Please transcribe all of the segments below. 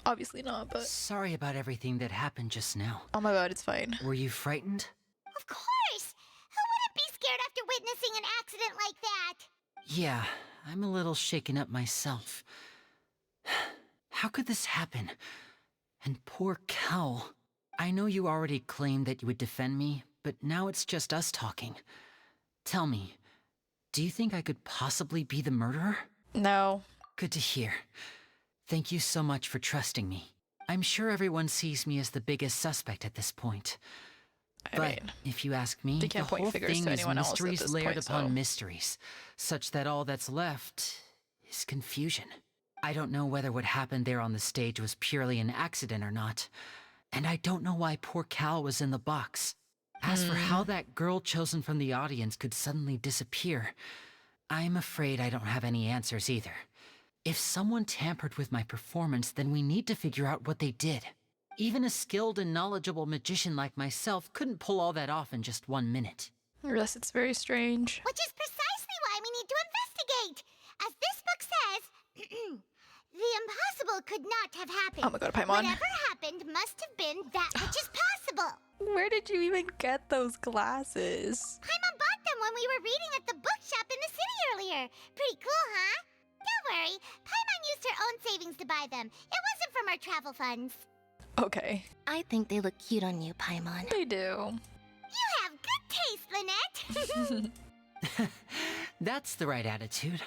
Obviously not, but... Sorry about everything that happened just now. Oh my god, it's fine. Were you frightened? Of course! Who wouldn't be scared after witnessing an accident like that? Yeah, I'm a little shaken up myself. How could this happen? And poor Cal. I know you already claimed that you would defend me, but now it's just us talking. Tell me, do you think I could possibly be the murderer? No. Good to hear. Thank you so much for trusting me. I'm sure everyone sees me as the biggest suspect at this point. I But mean, if you ask me, they the can't point whole fingers thing to is anyone else at mysteries this layered point, upon so- mysteries, such that all that's left is confusion. I don't know whether what happened there on the stage was purely an accident or not, and I don't know why poor Cal was in the box. As for how that girl chosen from the audience could suddenly disappear, I'm afraid I don't have any answers either. If someone tampered with my performance, then we need to figure out what they did. Even a skilled and knowledgeable magician like myself couldn't pull all that off in just 1 minute. yes, it's very strange. Which is precisely why we need to investigate! As this book says, the impossible could not have happened. Oh my god, Paimon. Whatever happened must have been that which is possible. Where did you even get those glasses? Paimon bought them when we were reading at the bookshop in the city earlier. Pretty cool, huh? Don't worry, Paimon used her own savings to buy them. It wasn't from our travel funds. Okay. I think they look cute on you, Paimon. They do. You have good taste, Lynette. That's the right attitude.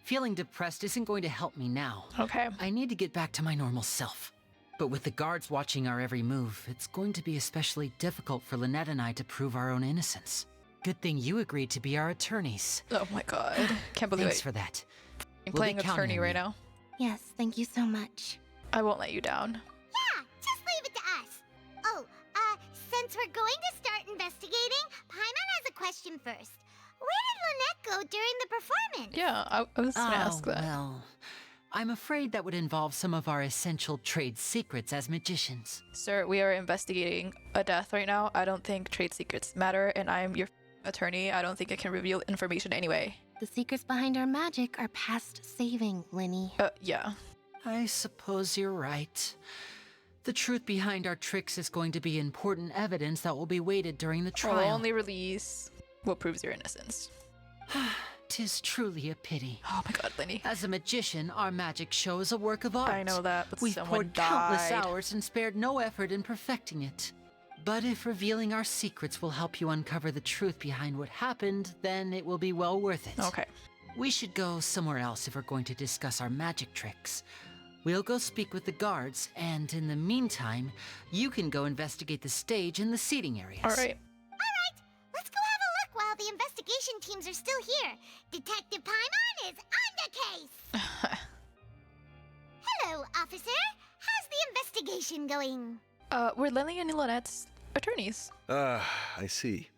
Feeling depressed isn't going to help me now. Okay. I need to get back to my normal self. But with the guards watching our every move, it's going to be especially difficult for Lynette and I to prove our own innocence. Good thing you agreed to be our attorneys. Oh my god. Can't believe Thanks it. for that. I'm We'll playing be counting attorney on right you. now. Yes, thank you so much. I won't let you down. Yeah, just leave it to us. Oh, since we're going to start investigating, Paimon has a question first. Where did Lynette go during the performance? Yeah, I was gonna ask that. Well, I'm afraid that would involve some of our essential trade secrets as magicians. Sir, we are investigating a death right now. I don't think trade secrets matter, and I'm your attorney. I don't think I can reveal information anyway. The secrets behind our magic are past saving, Linny. Yeah. I suppose you're right. The truth behind our tricks is going to be important evidence that will be weighted during the We'll trial. only release what proves your innocence. 'Tis truly a pity. Oh my god, Lenny. As a magician, our magic show is a work of art. I know that, but We've someone poured countless died. hours and spared no effort in perfecting it. But if revealing our secrets will help you uncover the truth behind what happened, then it will be well worth it. Okay. We should go somewhere else if we're going to discuss our magic tricks. We'll go speak with the guards, and in the meantime, you can go investigate the stage and the seating areas. All right. Let's go have a look while the investigation teams are still here. Detective Paimon is on the case. Hello, officer. How's the investigation going? We're Lily and Lynette's attorneys. Ah, I see.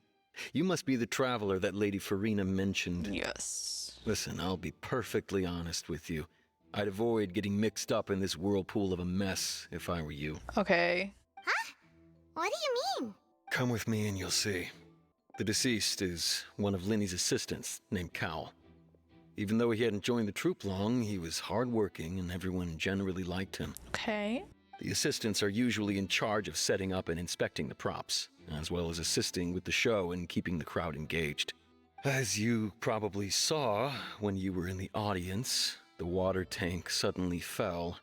You must be the traveler that Lady Farina mentioned. Yes. Listen, I'll be perfectly honest with you. I'd avoid getting mixed up in this whirlpool of a mess if I were you. Okay. Huh? What do you mean? Come with me and you'll see. The deceased is one of Linny's assistants named Cal. Even though he hadn't joined the troupe long, he was hardworking and everyone generally liked him. Okay. The assistants are usually in charge of setting up and inspecting the props, as well as assisting with the show and keeping the crowd engaged. As you probably saw when you were in the audience, the water tank suddenly fell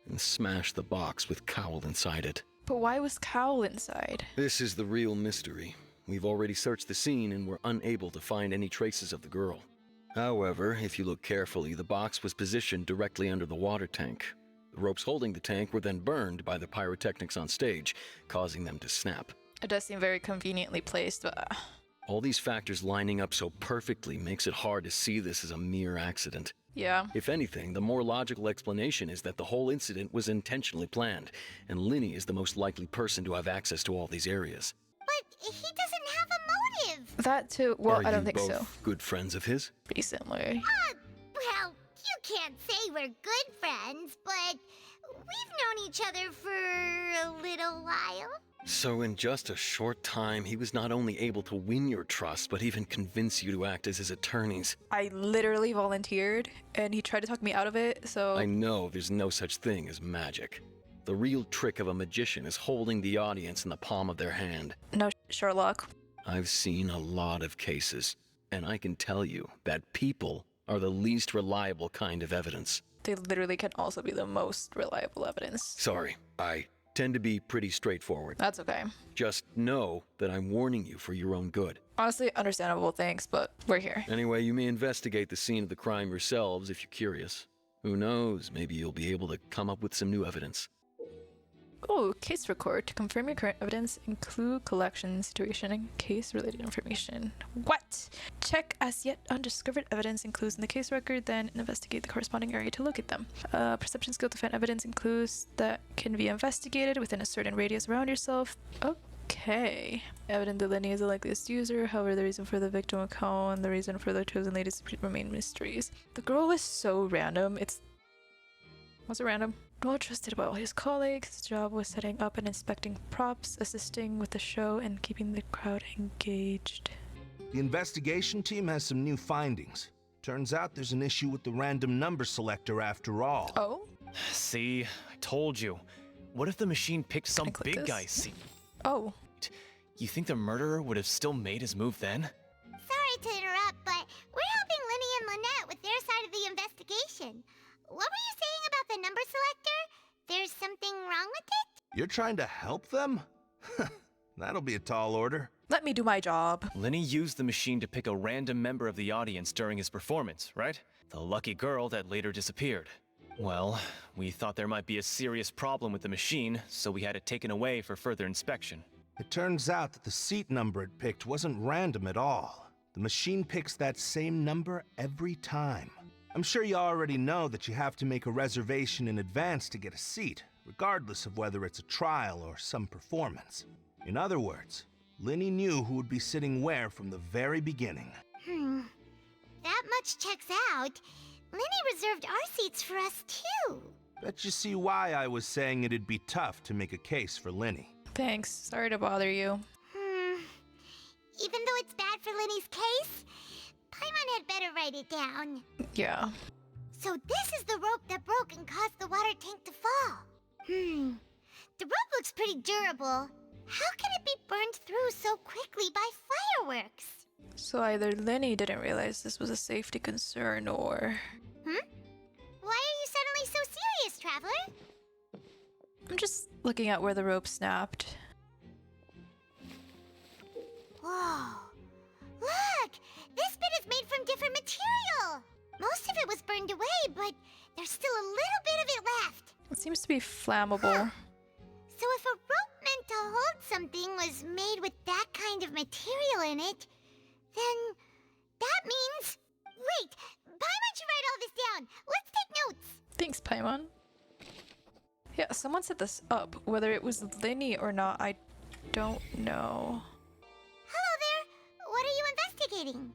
and smashed the box with Cowl inside it. But why was Cowl inside? This is the real mystery. We've already searched the scene and were unable to find any traces of the girl. However, if you look carefully, the box was positioned directly under the water tank. The ropes holding the tank were then burned by the pyrotechnics on stage, causing them to snap. It does seem very conveniently placed, but... All these factors lining up so perfectly makes it hard to see this as a mere accident. yeah. If anything, the more logical explanation is that the whole incident was intentionally planned, and Linny is the most likely person to have access to all these areas. But he doesn't have a motive. That too. Well, Are I don't you think both so. good friends of his? Recently. Well, you can't say we're good friends, but we've known each other for a little while. So in just a short time, he was not only able to win your trust, but even convince you to act as his attorneys. I literally volunteered, and he tried to talk me out of it, so... I know there's no such thing as magic. The real trick of a magician is holding the audience in the palm of their hand. No, Sherlock. I've seen a lot of cases, and I can tell you that people are the least reliable kind of evidence. They literally can also be the most reliable evidence. Sorry, I tend to be pretty straightforward. That's okay. Just know that I'm warning you for your own good. Honestly, understandable, thanks, but we're here. Anyway, you may investigate the scene of the crime yourselves if you're curious. Who knows, maybe you'll be able to come up with some new evidence. Oh, case record. To confirm your current evidence, include collection, situation, and case-related information. What? Check as yet undiscovered evidence and clues in the case record, then investigate the corresponding area to locate them. Perception skill to find evidence and clues that can be investigated within a certain radius around yourself. Okay. Evident that Lenny is the likeliest user, however the reason for the victim account and the reason for the chosen ladies remain mysteries. The girl was so random. Was it random? Well trusted by all his colleagues. His job was setting up and inspecting props, assisting with the show, and keeping the crowd engaged. The investigation team has some new findings. Turns out there's an issue with the random number selector after all. Oh? See, I told you. What if the machine picked some I click big this? guy? See, Oh. you think the murderer would have still made his move then? Sorry to interrupt, but we're helping Linny and Lynette with their side of the investigation. What were you saying about the number selector? There's something wrong with it? You're trying to help them? That'll be a tall order. Let me do my job. Lenny used the machine to pick a random member of the audience during his performance, right? The lucky girl that later disappeared. Well, we thought there might be a serious problem with the machine, so we had it taken away for further inspection. It turns out that the seat number it picked wasn't random at all. The machine picks that same number every time. I'm sure you already know that you have to make a reservation in advance to get a seat, regardless of whether it's a trial or some performance. In other words, Linny knew who would be sitting where from the very beginning. That much checks out. Linny reserved our seats for us, too. Bet you see why I was saying it'd be tough to make a case for Linny. Thanks. Sorry to bother you. Even though it's bad for Linny's case, Paimon had better write it down. Yeah. So this is the rope that broke and caused the water tank to fall. The rope looks pretty durable. How can it be burned through so quickly by fireworks? So either Lenny didn't realize this was a safety concern, or... Why are you suddenly so serious, Traveler? I'm just looking at where the rope snapped. Whoa. Look! This bit is made from different material. Most of it was burned away, but there's still a little bit of it left. It seems to be flammable. So if a rope meant to hold something was made with that kind of material in it, then that means... Wait! Paimon should write all this down. Let's take notes. Thanks, Paimon. Yeah, someone set this up. Whether it was Lenny or not, I don't know. Hello there. What are you investigating?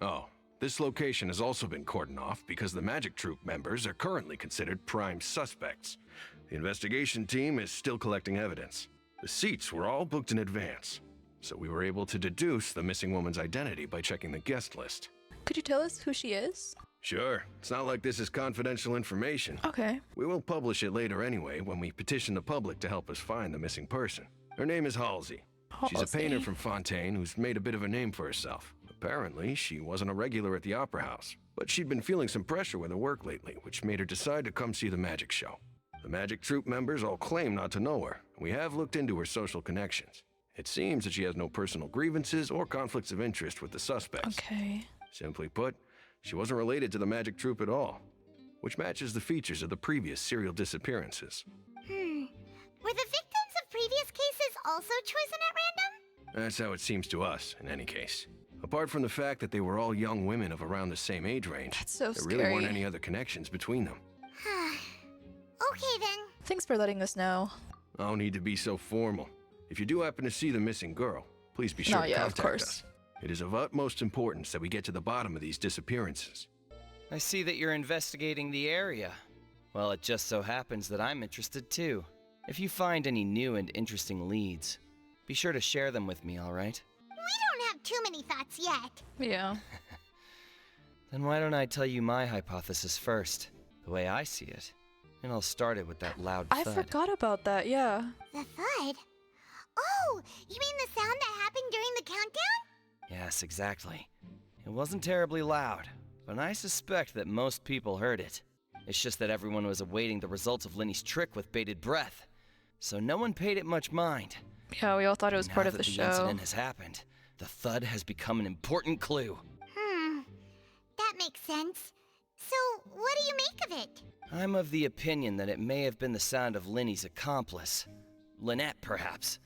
Oh, this location has also been cordoned off because the Magic Troupe members are currently considered prime suspects. The investigation team is still collecting evidence. The seats were all booked in advance, so we were able to deduce the missing woman's identity by checking the guest list. Could you tell us who she is? Sure, it's not like this is confidential information. Okay. We will publish it later anyway when we petition the public to help us find the missing person. Her name is Halsey. She's a painter from Fontaine who's made a bit of a name for herself. Apparently, she wasn't a regular at the Opera House, but she'd been feeling some pressure with her work lately, which made her decide to come see the magic show. The Magic Troupe members all claim not to know her, and we have looked into her social connections. It seems that she has no personal grievances or conflicts of interest with the suspects. Okay. Simply put, she wasn't related to the Magic Troupe at all, which matches the features of the previous serial disappearances. Were the victims of previous cases also chosen at random? That's how it seems to us, in any case. Apart from the fact that they were all young women of around the same age range, That's so there really weren't scary. any other connections between them. Okay then. Thanks for letting us know. No need to be so formal. If you do happen to see the missing girl, please be sure No, to yeah, of contact course. us. It is of utmost importance that we get to the bottom of these disappearances. I see that you're investigating the area. Well, it just so happens that I'm interested too. If you find any new and interesting leads, be sure to share them with me, all right? We don't have too many thoughts yet. Yeah. Then why don't I tell you my hypothesis first, the way I see it? It all started with that loud I thud. forgot about that, yeah. The thud? Oh, you mean the sound that happened during the countdown? Yes, exactly. It wasn't terribly loud, but I suspect that most people heard it. It's just that everyone was awaiting the results of Lenny's trick with bated breath, so no one paid it much mind. Yeah, we all thought it was Now part of that the the show. incident has happened, the thud has become an important clue. That makes sense. So, what do you make of it? I'm of the opinion that it may have been the sound of Lenny's accomplice. Lynette, perhaps.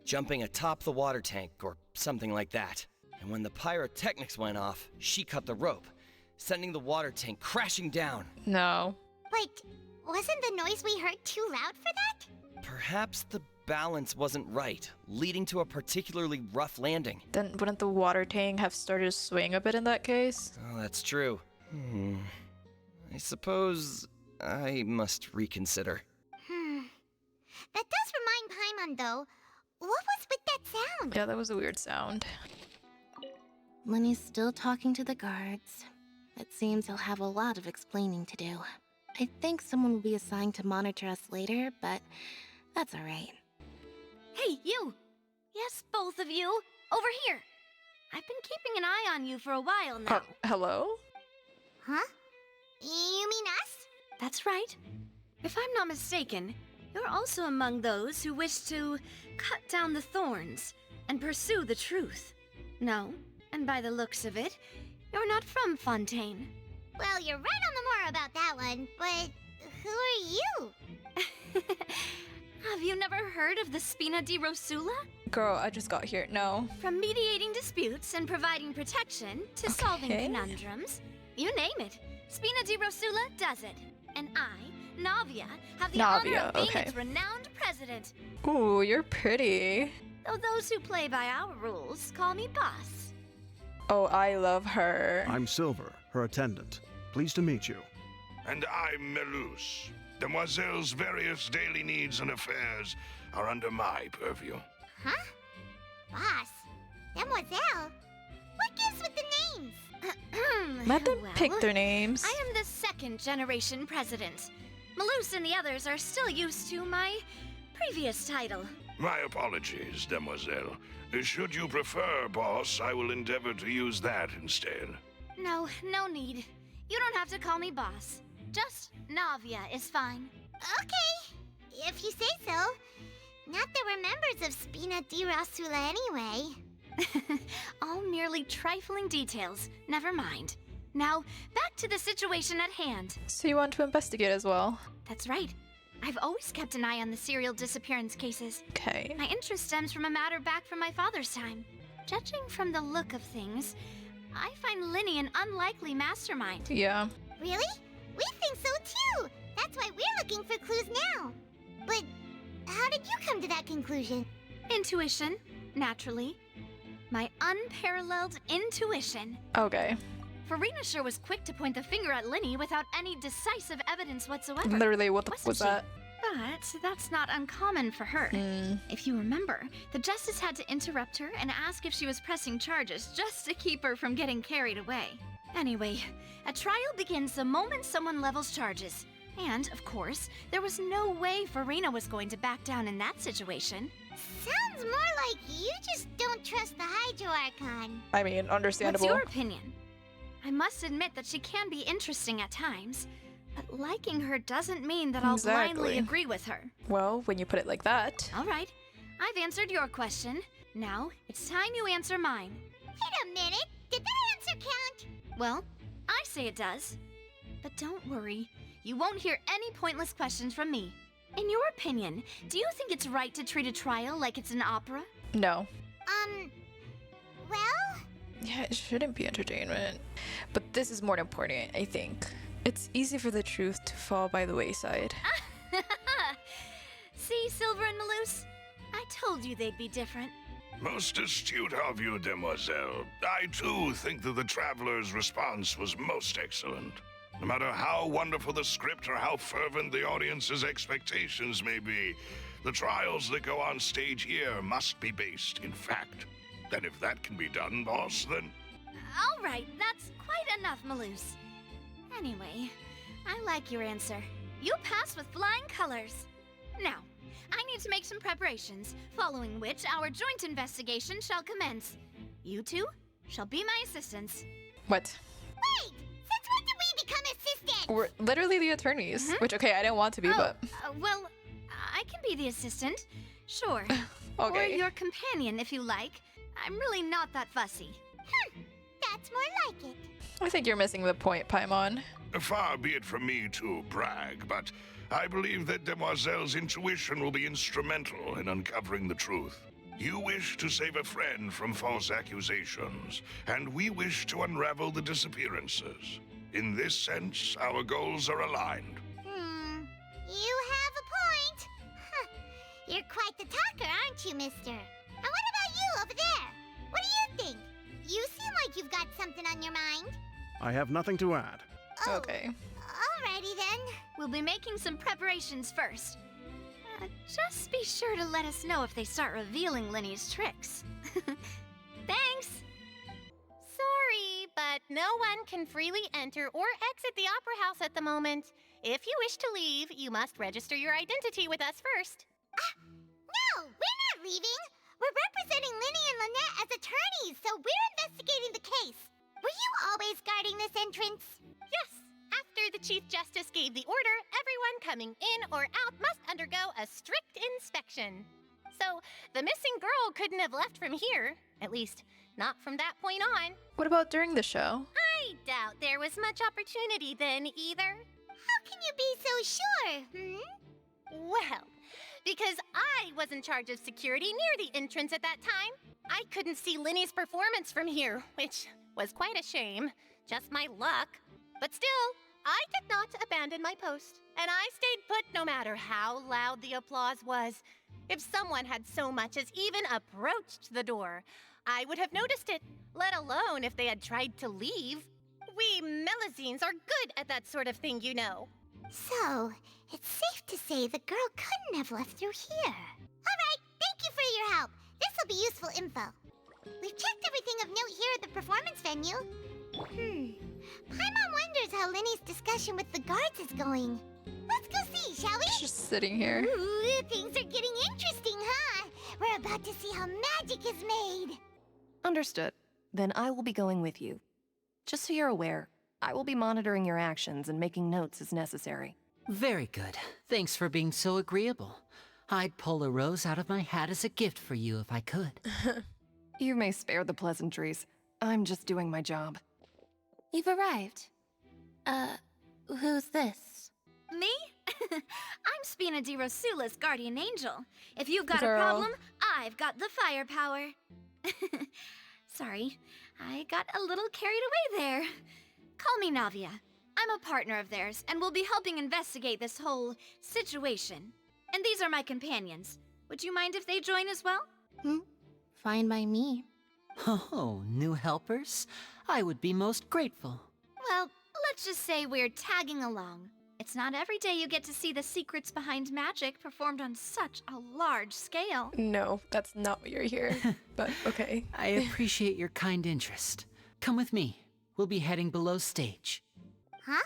Jumping atop the water tank or something like that. And when the pyrotechnics went off, she cut the rope, sending the water tank crashing down. No. But wasn't the noise we heard too loud for that? Perhaps the balance wasn't right, leading to a particularly rough landing. Then wouldn't the water tank have started to swing a bit in that case? Oh, that's true. I suppose I must reconsider. That does remind Paimon, though. What was with that sound? Yeah, that was a weird sound. Lenny's still talking to the guards. It seems he'll have a lot of explaining to do. I think someone will be assigned to monitor us later, but that's alright. Hey, you! Yes, both of you! Over here! I've been keeping an eye on you for a while now. Hello? Huh? You mean us? That's right. If I'm not mistaken, you're also among those who wish to cut down the thorns and pursue the truth. No, and by the looks of it, you're not from Fontaine. Well, you're right on the more about that one, but who are you? Have you never heard of the Spina di Rosula? Girl, I just got here. No. From mediating disputes and providing protection to solving conundrums, you name it, Spina di Rosula does it. And I, Navia, have the honor of being its renowned president. Ooh, you're pretty. Though those who play by our rules call me boss. Oh, I love her. I'm Silver, her attendant. Pleased to meet you. And I'm Melus. Demoiselle's various daily needs and affairs are under my purview. Huh? Boss? Demoiselle? What gives with the names? Let them Well, pick their names. I am the second generation president. Malus and the others are still used to my previous title. My apologies, Demoiselle. Should you prefer, boss, I will endeavor to use that instead. No, no need. You don't have to call me boss. Just Navia is fine. Okay, if you say so. Not that we're members of Spina di Rosula anyway. All merely trifling details. Never mind. Now, back to the situation at hand. So you want to investigate as well? That's right. I've always kept an eye on the serial disappearance cases. Okay. My interest stems from a matter back from my father's time. Judging from the look of things, I find Lenny an unlikely mastermind. Yeah. Really? We think so too! That's why we're looking for clues now. But how did you come to that conclusion? Intuition, naturally. My unparalleled intuition. Okay. Farina sure was quick to point the finger at Lenny without any decisive evidence whatsoever. Literally, what the f was Wasn't she? that? But that's not uncommon for her. If you remember, the justice had to interrupt her and ask if she was pressing charges just to keep her from getting carried away. Anyway, a trial begins the moment someone levels charges. And, of course, there was no way Farina was going to back down in that situation. Sounds more like you just don't trust the Hydro Archon. I mean, understandable. What's your opinion? I must admit that she can be interesting at times, but liking her doesn't mean that I'll blindly agree with her. Well, when you put it like that. All right, I've answered your question. Now, it's time you answer mine. Wait a minute, did that answer count? Well, I say it does. But don't worry, you won't hear any pointless questions from me. In your opinion, do you think it's right to treat a trial like it's an opera? No. Well? Yeah, it shouldn't be entertainment. But this is more important, I think. It's easy for the truth to fall by the wayside. See, Silver and Malus? I told you they'd be different. Most astute of you, Demoiselle. I too think that the Traveler's response was most excellent. No matter how wonderful the script or how fervent the audience's expectations may be, the trials that go on stage here must be based in fact. And if that can be done, boss, then... All right, that's quite enough, Malus. Anyway, I like your answer. You passed with flying colors. Now, I need to make some preparations, following which our joint investigation shall commence. You two shall be my assistants. What? Wait! Since when did we become assistants? We're literally the attorneys. Which, okay, I didn't want to be, but... Well, I can be the assistant. Sure. Okay. Or your companion, if you like. I'm really not that fussy. That's more like it. I think you're missing the point, Paimon. Far be it from me to brag, but I believe that Demoiselle's intuition will be instrumental in uncovering the truth. You wish to save a friend from false accusations, and we wish to unravel the disappearances. In this sense, our goals are aligned. You have a point. You're quite the talker, aren't you, mister? And what about you over there? What do you think? You seem like you've got something on your mind. I have nothing to add. Oh, Okay. Alrighty then. We'll be making some preparations first. Just be sure to let us know if they start revealing Linny's tricks. Thanks! Sorry, but no one can freely enter or exit the Opera House at the moment. If you wish to leave, you must register your identity with us first. No, we're not leaving. We're representing Linny and Lynette as attorneys, so we're investigating the case. Were you always guarding this entrance? Yes, after the Chief Justice gave the order, everyone coming in or out must undergo a strict inspection. So, the missing girl couldn't have left from here. At least, not from that point on. What about during the show? I doubt there was much opportunity then either. How can you be so sure, Well, because I was in charge of security near the entrance at that time. I couldn't see Linny's performance from here, which was quite a shame. Just my luck. But still, I did not abandon my post, and I stayed put no matter how loud the applause was. If someone had so much as even approached the door, I would have noticed it, let alone if they had tried to leave. We Melazines are good at that sort of thing, you know. So, it's safe to say the girl couldn't have left through here. Alright, thank you for your help. This will be useful info. We've checked everything of note here at the performance venue. Paimon wonders how Linny's discussion with the guards is going. Let's go see, shall we? Just sitting here. Ooh, things are getting interesting, huh? We're about to see how magic is made. Understood. Then I will be going with you. Just so you're aware, I will be monitoring your actions and making notes as necessary. Very good. Thanks for being so agreeable. I'd pull a rose out of my hat as a gift for you if I could. You may spare the pleasantries. I'm just doing my job. You've arrived. Who's this? Me? I'm Spina di Rosula's guardian angel. If you've got Girl. a problem, I've got the firepower. Sorry, I got a little carried away there. Call me Navia. I'm a partner of theirs, and will be helping investigate this whole situation. And these are my companions. Would you mind if they join as well? Fine by me. Oh, new helpers? I would be most grateful. Well, let's just say we're tagging along. It's not every day you get to see the secrets behind magic performed on such a large scale. No, that's not what you're here. But okay. I appreciate your kind interest. Come with me. We'll be heading below stage. Huh?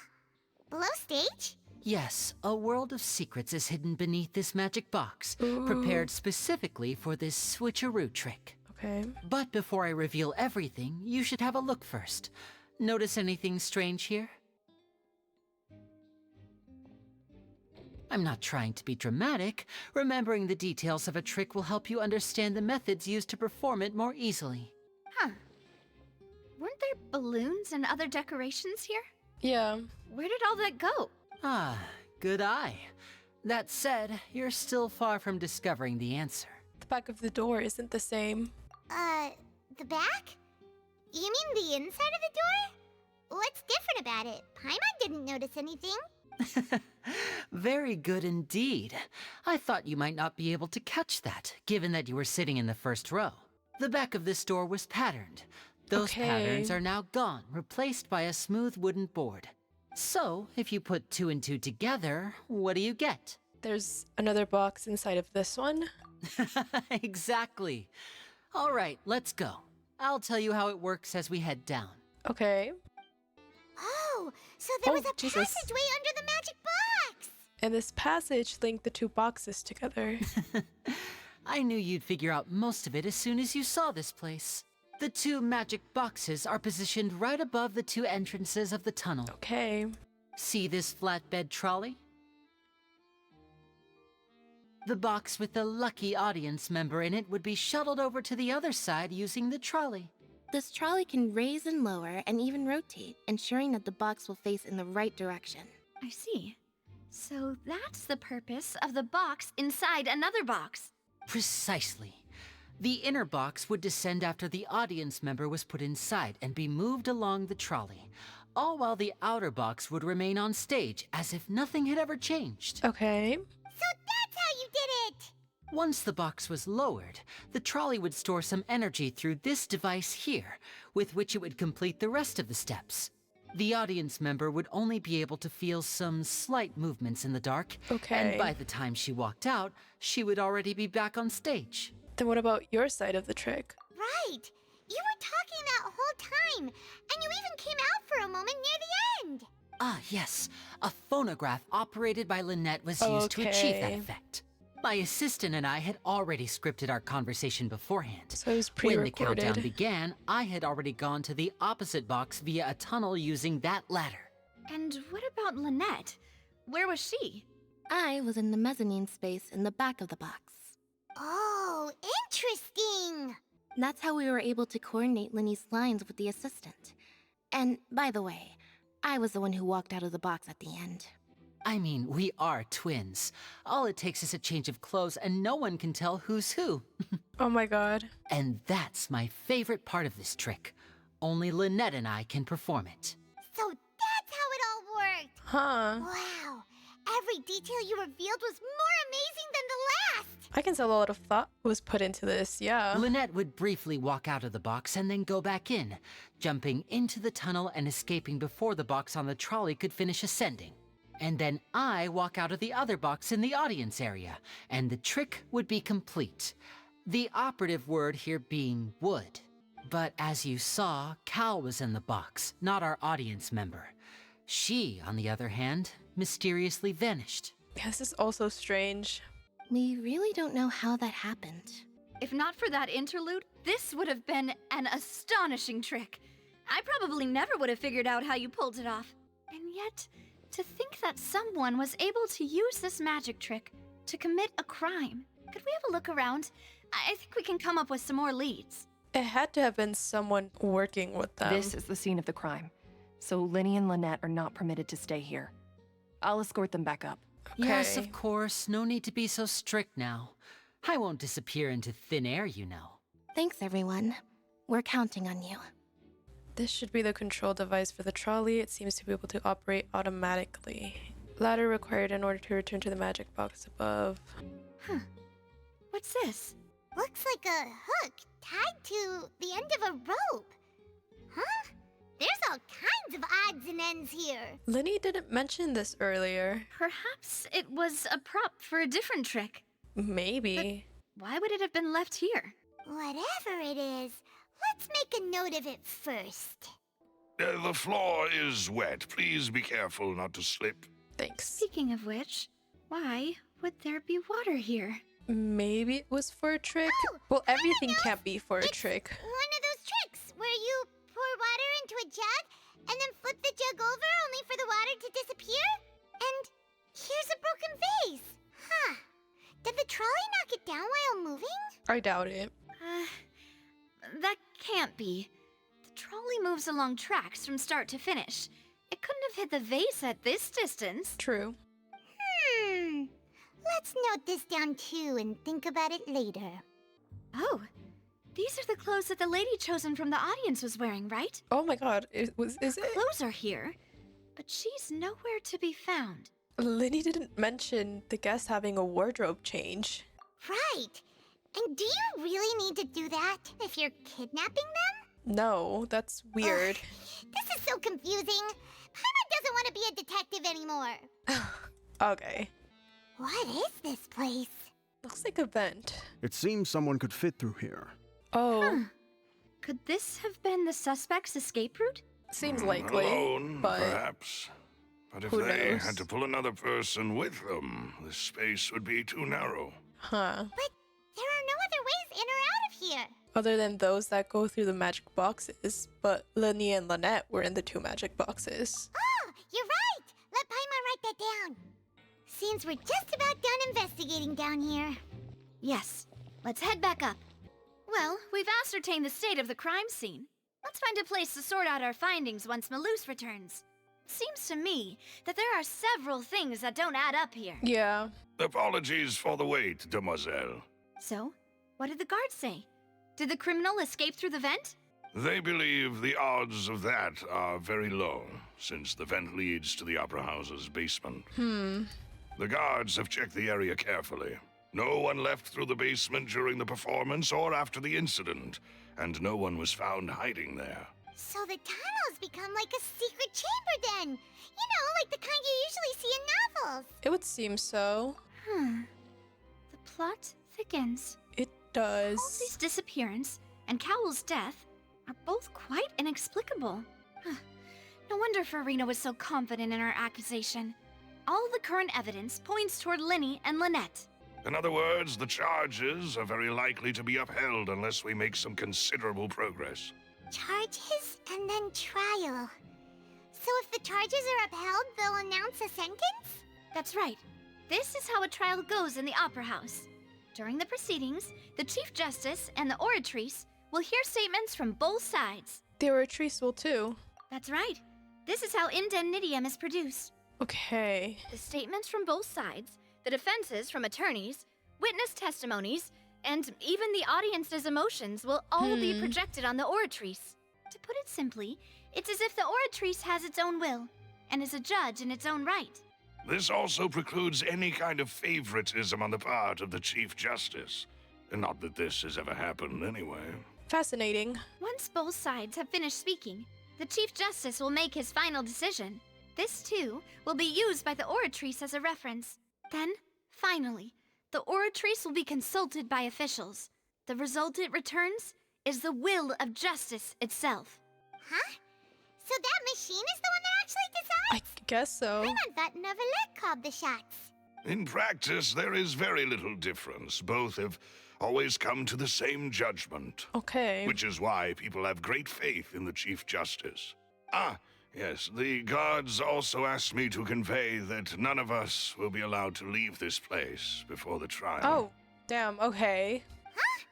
Below stage? Yes, a world of secrets is hidden beneath this magic box, prepared specifically for this switcheroo trick. Okay. But before I reveal everything, you should have a look first. Notice anything strange here? I'm not trying to be dramatic. Remembering the details of a trick will help you understand the methods used to perform it more easily. Huh. Weren't there balloons and other decorations here? Yeah. Where did all that go? Ah, good eye. That said, you're still far from discovering the answer. The back of the door isn't the same. The back? You mean the inside of the door? What's different about it? Paimon didn't notice anything. Very good indeed. I thought you might not be able to catch that, given that you were sitting in the first row. The back of this door was patterned. Those patterns are now gone, replaced by a smooth wooden board. So, if you put 2 and 2 together, what do you get? There's another box inside of this one. Exactly. All right, let's go. I'll tell you how it works as we head down. Okay. Oh, so there was a Jesus. passageway under the magic box! And this passage linked the two boxes together. I knew you'd figure out most of it as soon as you saw this place. The two magic boxes are positioned right above the two entrances of the tunnel. Okay. See this flatbed trolley? The box with the lucky audience member in it would be shuttled over to the other side using the trolley. This trolley can raise and lower and even rotate, ensuring that the box will face in the right direction. I see. So that's the purpose of the box inside another box. Precisely. The inner box would descend after the audience member was put inside and be moved along the trolley, all while the outer box would remain on stage as if nothing had ever changed. Okay. So that's how you did it! Once the box was lowered, the trolley would store some energy through this device here, with which it would complete the rest of the steps. The audience member would only be able to feel some slight movements in the dark, Okay. and by the time she walked out, she would already be back on stage. Then what about your side of the trick? Right! You were talking that whole time, and you even came out for a moment near the end! Ah, yes. A phonograph operated by Lynette was used to achieve that Okay. effect. My assistant and I had already scripted our conversation beforehand. So it was When the pre-recorded. countdown began, I had already gone to the opposite box via a tunnel using that ladder. And what about Lynette? Where was she? I was in the mezzanine space in the back of the box. Oh, interesting! That's how we were able to coordinate Linny's lines with the assistant. And by the way, I was the one who walked out of the box at the end. I mean, we are twins. All it takes is a change of clothes and no one can tell who's who. Oh my god. And that's my favorite part of this trick. Only Lynette and I can perform it. So that's how it all worked! Huh. Wow! Every detail you revealed was more amazing than the last! I can tell a lot of thought was put into this, yeah. Lynette would briefly walk out of the box and then go back in, jumping into the tunnel and escaping before the box on the trolley could finish ascending. And then I walk out of the other box in the audience area, and the trick would be complete. The operative word here being would. But as you saw, Cal was in the box, not our audience member. She, on the other hand, mysteriously vanished. Yeah, this is also strange. We really don't know how that happened. If not for that interlude, this would have been an astonishing trick. I probably never would have figured out how you pulled it off. And yet, to think that someone was able to use this magic trick to commit a crime. Could we have a look around? I think we can come up with some more leads. It had to have been someone working with them. This is the scene of the crime. So Linny and Lynette are not permitted to stay here. I'll escort them back up. Yes, Okay. of course. No need to be so strict now. I won't disappear into thin air, you know. Thanks, everyone. We're counting on you. This should be the control device for the trolley. It seems to be able to operate automatically. Ladder required in order to return to the magic box above. Huh. What's this? Looks like a hook tied to the end of a rope. Huh? There's all kinds of odds and ends here. Linny didn't mention this earlier. Perhaps it was a prop for a different trick. Maybe. Why would it have been left here? Whatever it is, let's make a note of it first. The floor is wet. Please be careful not to slip. Thanks. Speaking of which, why would there be water here? Maybe it was for a trick. Well, everything can't be for a trick. One of those tricks where you pour water into a jug and then flip the jug over only for the water to disappear? And here's a broken vase. Huh. Did the trolley knock it down while moving? I doubt it. That can't be. The trolley moves along tracks from start to finish. It couldn't have hit the vase at this distance. True. Let's note this down too and think about it later. Oh, these are the clothes that the lady chosen from the audience was wearing, right? Oh my god, is it? Clothes are here, but she's nowhere to be found. Linny didn't mention the guest having a wardrobe change. Right. And do you really need to do that if you're kidnapping them? No, that's weird. This is so confusing. Paimon doesn't want to be a detective anymore. Okay. What is this place? Looks like a vent. It seems someone could fit through here. Oh, Huh. Could this have been the suspect's escape route? seems likely. Alone, but perhaps. But if Who they knows? had to pull another person with them, the space would be too narrow. Huh. But there are no other ways in or out of here. Other than those that go through the magic boxes, but Lenny and Lynette were in the 2 magic boxes. Oh, you're right. Let Paimon write that down. Seems we're just about done investigating down here. Yes, let's head back up. Well, we've ascertained the state of the crime scene. Let's find a place to sort out our findings once Malus returns. Seems to me that there are several things that don't add up here. Yeah. Apologies for the wait, demoiselle. So, what did the guards say? Did the criminal escape through the vent? They believe the odds of that are very low, since the vent leads to the Opera House's basement. The guards have checked the area carefully. No one left through the basement during the performance or after the incident, and no one was found hiding there. So the tunnels become like a secret chamber then. You know, like the kind you usually see in novels. It would seem so. The plot thickens. It does. Halsey's disappearance and Cowell's death are both quite inexplicable. No wonder Farina was so confident in her accusation. All the current evidence points toward Linny and Lynette. In other words, the charges are very likely to be upheld unless we make some considerable progress. Charges and then trial. So if the charges are upheld, they'll announce a sentence? That's right. This is how a trial goes in the Opera House. During the proceedings, the Chief Justice and the Oratrice will hear statements from both sides. The Oratrice will too. That's right. This is how indemnitium is produced. Okay. The statements from both sides, the defenses from attorneys, witness testimonies, and even the audience's emotions will all be projected on the Oratrice. To put it simply, it's as if the Oratrice has its own will, and is a judge in its own right. This also precludes any kind of favoritism on the part of the Chief Justice. Not that this has ever happened anyway. Fascinating. Once both sides have finished speaking, the Chief Justice will make his final decision. This, too, will be used by the Oratrice as a reference. Then, finally, the Oratrice will be consulted by officials. The result it returns is the will of justice itself. Huh? So that machine is the one that actually decides? I guess so. Paimon thought Neuvillette called the shots. In practice, there is very little difference. Both have always come to the same judgment. Okay. Which is why people have great faith in the Chief Justice. Ah, yes, the guards also asked me to convey that none of us will be allowed to leave this place before the trial. Oh, damn, okay. Huh?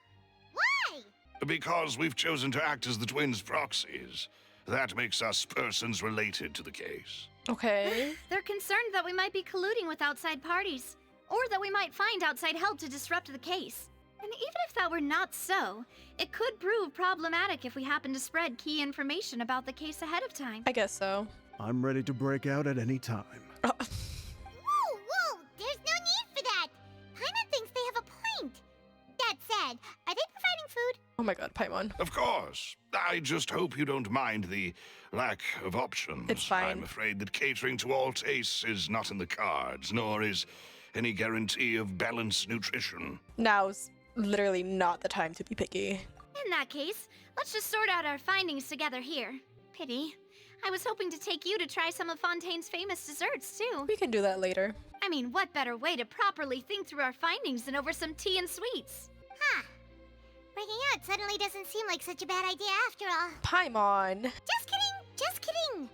Why? Because we've chosen to act as the twins' proxies. That makes us persons related to the case. Okay. They're concerned that we might be colluding with outside parties, or that we might find outside help to disrupt the case. And even if that were not so, it could prove problematic if we happen to spread key information about the case ahead of time. I guess so. I'm ready to break out at any time. Whoa, whoa, there's no need for that. Paimon thinks they have a point. That said, are they providing food? Oh my god, Paimon. Of course. I just hope you don't mind the lack of options. It's fine. I'm afraid that catering to all tastes is not in the cards, nor is any guarantee of balanced nutrition. Now's literally not the time to be picky. In that case, let's just sort out our findings together here. Pity. I was hoping to take you to try some of Fontaine's famous desserts, too. We can do that later. I mean, what better way to properly think through our findings than over some tea and sweets? Huh. Breaking out suddenly doesn't seem like such a bad idea after all. Paimon. Just kidding, just kidding.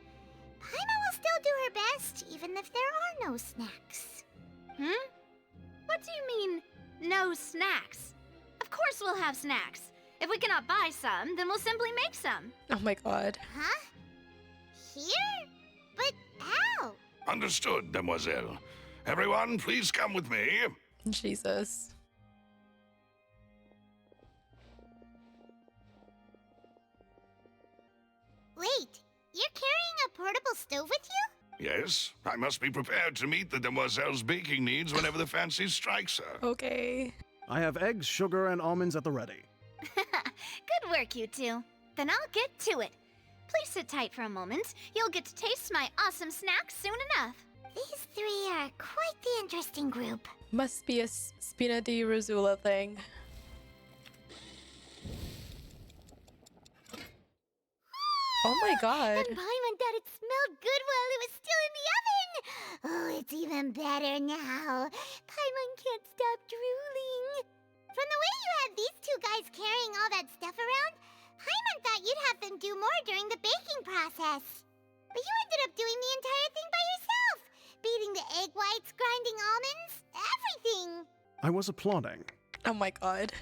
Paimon will still do her best, even if there are no snacks. What do you mean, no snacks? Of course we'll have snacks. If we cannot buy some, then we'll simply make some. Oh my god. Huh? Here? But how? Understood, demoiselle. Everyone, please come with me. Jesus. Wait, you're carrying a portable stove with you? Yes, I must be prepared to meet the demoiselle's baking needs whenever the fancy strikes her. Okay. I have eggs, sugar, and almonds at the ready. Good work, you two. Then I'll get to it. Please sit tight for a moment. You'll get to taste my awesome snacks soon enough. These three are quite the interesting group. Must be a Spina di Rosula thing. Oh my god. And Paimon thought it smelled good while it was still in the oven. am better now. Paimon can't stop drooling. From the way you had these two guys carrying all that stuff around, Paimon thought you'd have them do more during the baking process. But you ended up doing the entire thing by yourself. Beating the egg whites, grinding almonds, everything. I was applauding. Oh my god.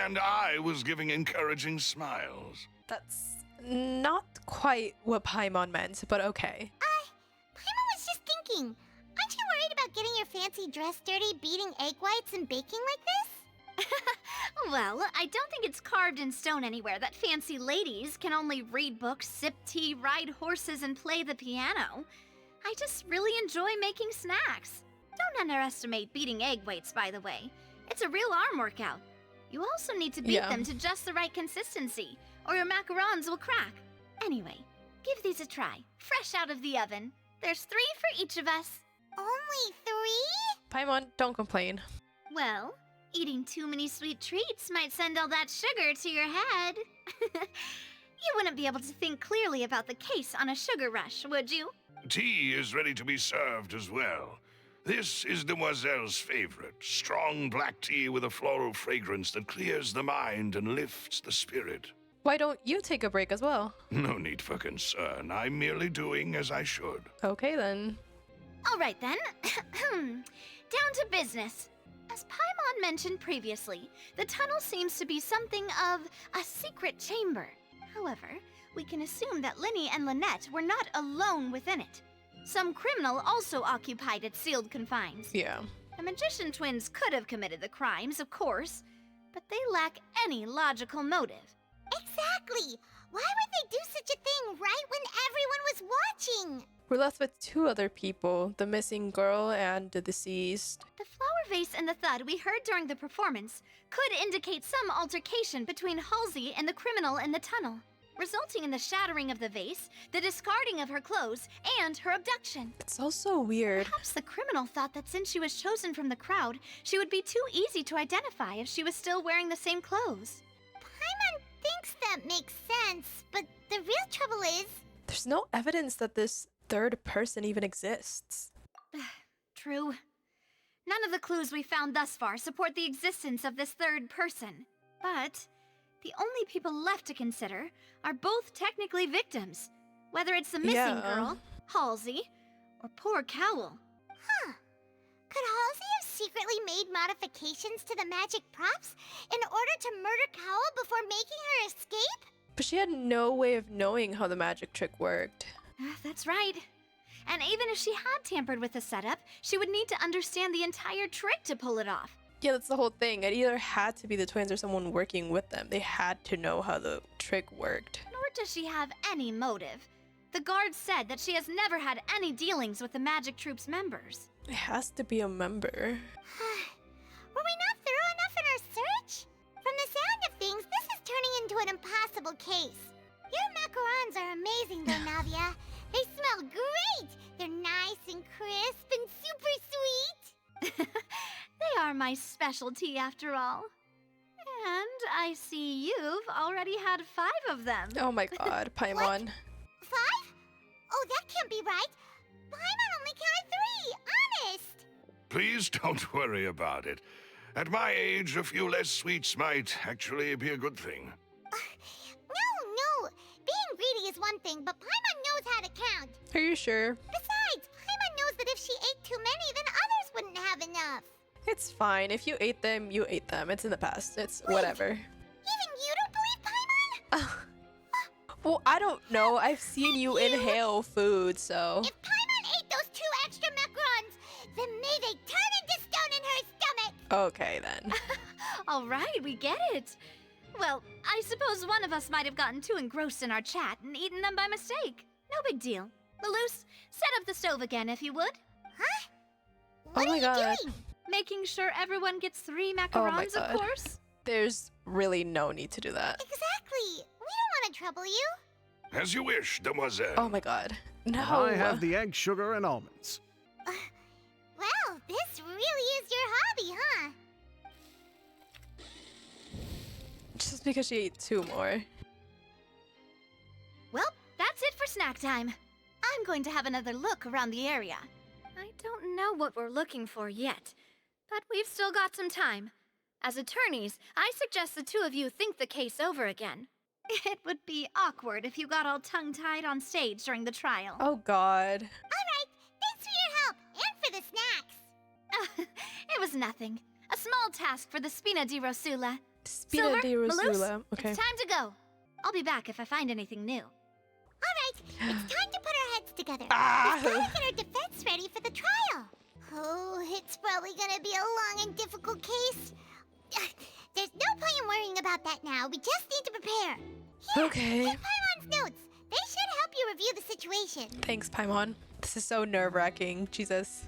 And I was giving encouraging smiles. That's not quite what Paimon meant, but okay. Paimon was just thinking, aren't you worried about getting your fancy dress dirty beating egg whites and baking like this? Well, I don't think it's carved in stone anywhere that fancy ladies can only read books, sip tea, ride horses, and play the piano. I just really enjoy making snacks. Don't underestimate beating egg whites, by the way. It's a real arm workout. You also need to beat them to just the right consistency, or your macarons will crack. Anyway, give these a try, fresh out of the oven. There's 3 for each of us. Only 3? Paimon, don't complain. Well, eating too many sweet treats might send all that sugar to your head. You wouldn't be able to think clearly about the case on a sugar rush, would you? Tea is ready to be served as well. This is Demoiselle's favorite, strong black tea with a floral fragrance that clears the mind and lifts the spirit. Why don't you take a break as well? No need for concern. I'm merely doing as I should. Okay then. All right then. Down to business. As Paimon mentioned previously, the tunnel seems to be something of a secret chamber. However, we can assume that Linny and Lynette were not alone within it. Some criminal also occupied its sealed confines. Yeah. The magician twins could have committed the crimes, of course, but they lack any logical motive. Exactly! Why would they do such a thing right when everyone was watching? We're left with 2 other people, the missing girl and the deceased. The flower vase and the thud we heard during the performance could indicate some altercation between Halsey and the criminal in the tunnel, resulting in the shattering of the vase, the discarding of her clothes, and her abduction. It's also weird. Perhaps the criminal thought that since she was chosen from the crowd, she would be too easy to identify if she was still wearing the same clothes. Paimon thinks that makes sense, but the real trouble is... There's no evidence that this 3rd person even exists. True. None of the clues we found thus far support the existence of this 3rd person. But the only people left to consider are both technically victims, whether it's the missing girl, Halsey, or poor Cowl. Huh. Could Halsey have secretly made modifications to the magic props in order to murder Cowl before making her escape? But she had no way of knowing how the magic trick worked. That's right. And even if she had tampered with the setup, she would need to understand the entire trick to pull it off. Yeah, that's the whole thing. It either had to be the twins or someone working with them. They had to know how the trick worked. Nor does she have any motive. The guard said that she has never had any dealings with the magic troop's members. It has to be a member. Were we not thorough enough in our search? From the sound of things, this is turning into an impossible case. Your macarons are amazing, though, Navia. They smell great! They're nice and crisp and super sweet! They are my specialty, after all. And I see you've already had 5 of them. Oh my god, Paimon. 5? Oh, that can't be right. Paimon only counted 3, honest! Please don't worry about it. At my age, a few less sweets might actually be a good thing. No. Being greedy is one thing, but Paimon knows how to count. Are you sure? Besides, Paimon knows that if she ate too many, then others wouldn't have enough. It's fine. If you ate them, you ate them. It's in the past. It's whatever. Even you don't believe Paimon? Well, I don't know. I've seen you inhale food, so... If Paimon ate those 2 extra macarons, then may they turn into stone in her stomach! Okay, then. All right, we get it. Well, I suppose one of us might have gotten too engrossed in our chat and eaten them by mistake. No big deal. Lelouch, set up the stove again, if you would. Huh? Oh my god. Doing? Making sure everyone gets 3 macarons, Oh my god. of course. There's really no need to do that. Exactly. We don't want to trouble you. As you wish, Demoiselle. Oh my god. No. I have the egg, sugar, and almonds. Well, this really is your hobby, huh? Just because she ate 2 more. Well, that's it for snack time. I'm going to have another look around the area. I don't know what we're looking for yet, but we've still got some time. As attorneys, I suggest the two of you think the case over again. It would be awkward if you got all tongue-tied on stage during the trial. Oh God. Alright, thanks for your help and for the snacks. It was nothing. A small task for the Spina di Rosula. Spina di Rosula. Malus, Okay. it's time to go. I'll be back if I find anything new. Alright, it's time to put our heads together. Ah. We've gotta get our defense ready for the trial. Oh, it's probably gonna be a long and difficult case. There's no point in worrying about that now. We just need to prepare. Here, Okay. take Paimon's notes. They should help you review the situation. Thanks, Paimon. This is so nerve-wracking. Jesus.